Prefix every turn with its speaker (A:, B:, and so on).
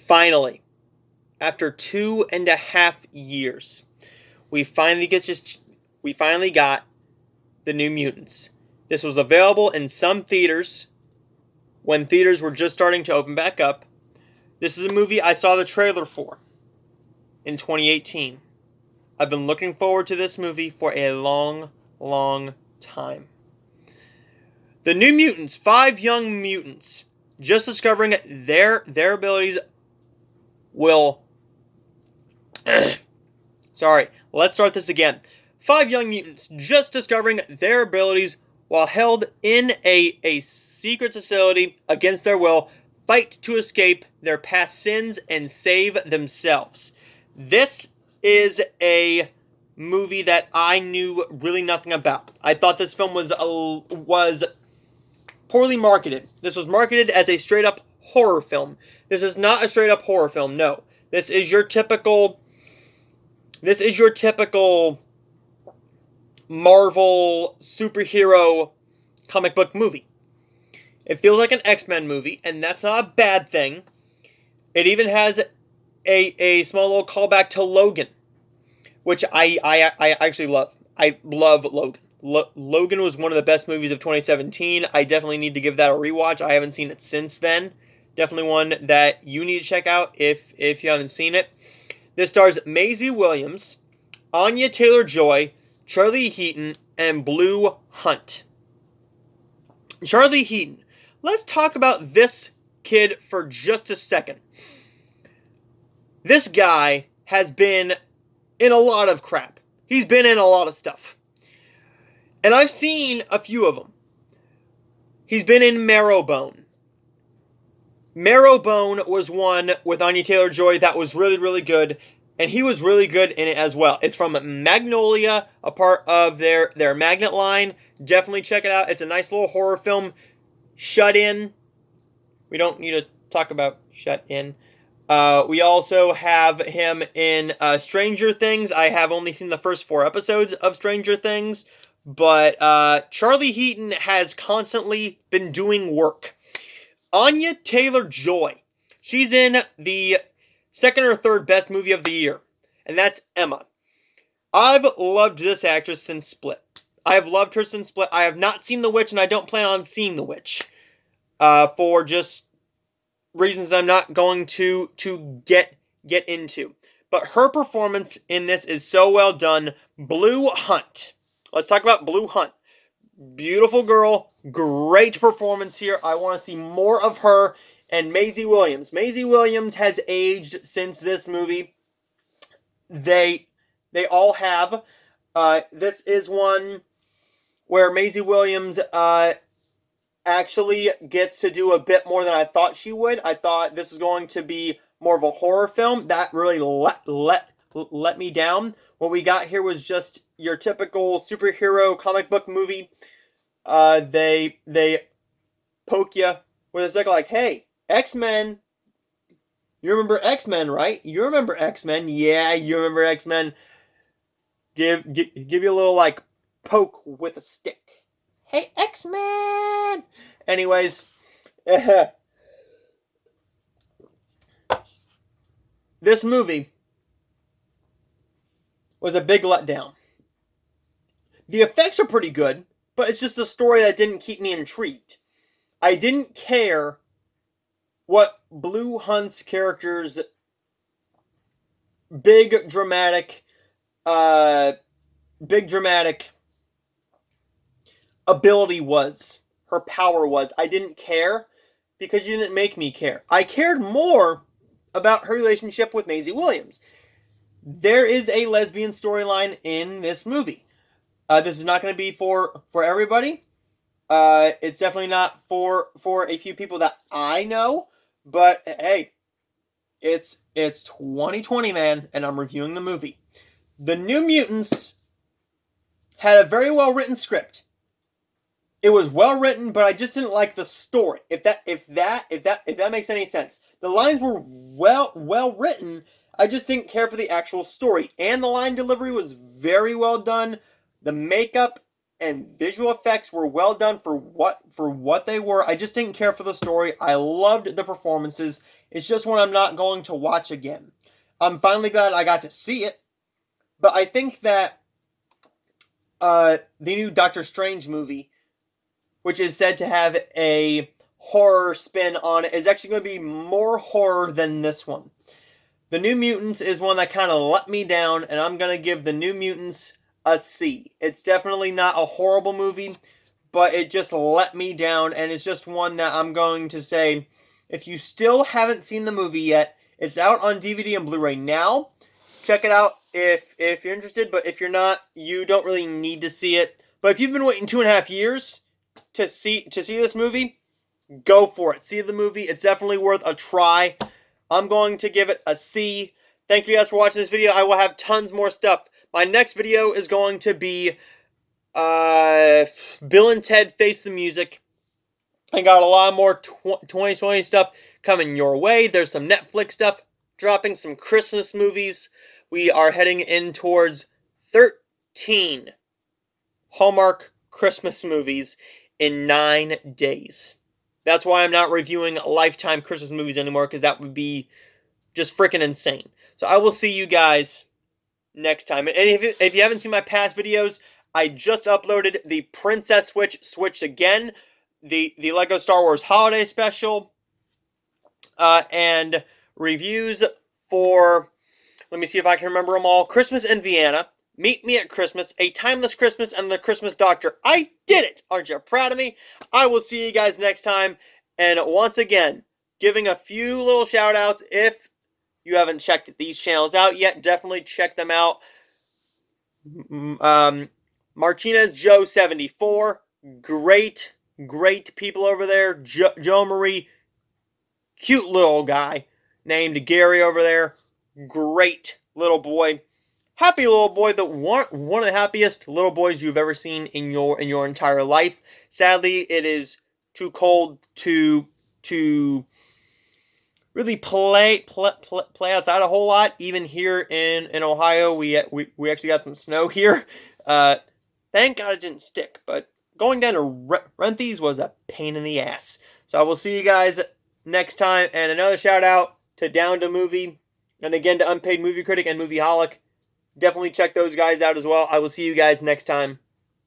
A: Finally, after 2.5 years, we finally got the New Mutants. This was available in some theaters when theaters were just starting to open back up. This is a movie I saw the trailer for in 2018. I've been looking forward to this movie for a long, long time. The New Mutants, 5 young mutants, just discovering their abilities will... Sorry, let's start this again. 5 young mutants just discovering their abilities while held in a secret facility against their will, fight to escape their past sins and save themselves. This is a movie that I knew really nothing about. I thought this film was poorly marketed. This was marketed as a straight up horror film. This is not a straight up horror film, no. This is your typical Marvel superhero comic book movie. It feels like an X-Men movie, and that's not a bad thing. It even has a small little callback to Logan, which I actually love. I love Logan. Logan was one of the best movies of 2017. I definitely need to give that a rewatch. I haven't seen it since then. Definitely one that you need to check out if you haven't seen it. This stars Maisie Williams, Anya Taylor-Joy, Charlie Heaton, and Blue Hunt. Charlie Heaton. Let's talk about this kid for just a second. This guy has been in a lot of crap. He's been in a lot of stuff. And I've seen a few of them. He's been in Marrowbone. Marrowbone was one with Anya Taylor-Joy that was really, really good. And he was really good in it as well. It's from Magnolia, a part of their Magnet line. Definitely check it out. It's a nice little horror film. Shut In. We don't need to talk about Shut In. We also have him in Stranger Things. I have only seen the first 4 episodes of Stranger Things. But Charlie Heaton has constantly been doing work. Anya Taylor-Joy. She's in the second or third best movie of the year. And that's Emma. I've loved this actress since Split. I have loved her since Split. I have not seen The Witch, and I don't plan on seeing The Witch. For just reasons I'm not going to get into. But her performance in this is so well done. Blue Hunt. Let's talk about Blue Hunt. Beautiful girl. Great performance here. I want to see more of her. And Maisie Williams. Maisie Williams has aged since this movie. They all have. This is one where Maisie Williams actually gets to do a bit more than I thought she would. I thought this was going to be more of a horror film. That really let me down. What we got here was just your typical superhero comic book movie. They poke you with a stick like, hey, X-Men. You remember X-Men, right? You remember X-Men. Yeah, you remember X-Men. Give you a little, like, poke with a stick. Hey, X-Men! Anyways. This movie was a big letdown. The effects are pretty good, but it's just a story that didn't keep me intrigued. I didn't care what Blue Hunt's character's big dramatic ability was, her power was. I didn't care because you didn't make me care. I cared more about her relationship with Maisie Williams. There is a lesbian storyline in this movie. This is not going to be for everybody. It's definitely not for a few people that I know. But hey, it's 2020, man, and I'm reviewing the movie. The New Mutants had a very well written script. It was well written, but I just didn't like the story. If that makes any sense. The lines were well written. I just didn't care for the actual story. And the line delivery was very well done. The makeup and visual effects were well done for what they were. I just didn't care for the story. I loved the performances. It's just one I'm not going to watch again. I'm finally glad I got to see it, but I think that the new Doctor Strange movie, which is said to have a horror spin on it, is actually going to be more horror than this one. The New Mutants is one that kind of let me down, and I'm going to give The New Mutants a C. It's definitely not a horrible movie, but it just let me down, and it's just one that I'm going to say, if you still haven't seen the movie yet, it's out on DVD and Blu-ray now. Check it out if you're interested, but if you're not, you don't really need to see it. But if you've been waiting 2.5 years to see this movie, go for it. See the movie. It's definitely worth a try. I'm going to give it a C. Thank you guys for watching this video. I will have tons more stuff. My next video is going to be Bill and Ted Face the Music. I got a lot more 2020 stuff coming your way. There's some Netflix stuff dropping, some Christmas movies. We are heading in towards 13 Hallmark Christmas movies in 9 days. That's why I'm not reviewing Lifetime Christmas movies anymore, because that would be just freaking insane. So I will see you guys next time. And if you haven't seen my past videos, I just uploaded the Princess Switch again, the Lego Star Wars Holiday Special, and reviews for, let me see if I can remember them all, Christmas in Vienna, Meet Me at Christmas, A Timeless Christmas, and The Christmas Doctor. I did it! Aren't you proud of me? I will see you guys next time. And once again, giving a few little shout outs. If you haven't checked these channels out yet, definitely check them out. Martinez Joe 74. Great people over there. Joe Marie, cute little guy named Gary over there. Great little boy. Happy little boy, one of the happiest little boys you've ever seen in your entire life. Sadly, it is too cold to really play outside a whole lot. Even here in Ohio, we actually got some snow here. Thank God it didn't stick, but going down to rent these was a pain in the ass. So I will see you guys next time, and another shout out to Down to Movie, and again to Unpaid Movie Critic and Movieholic. Definitely check those guys out as well. I will see you guys next time.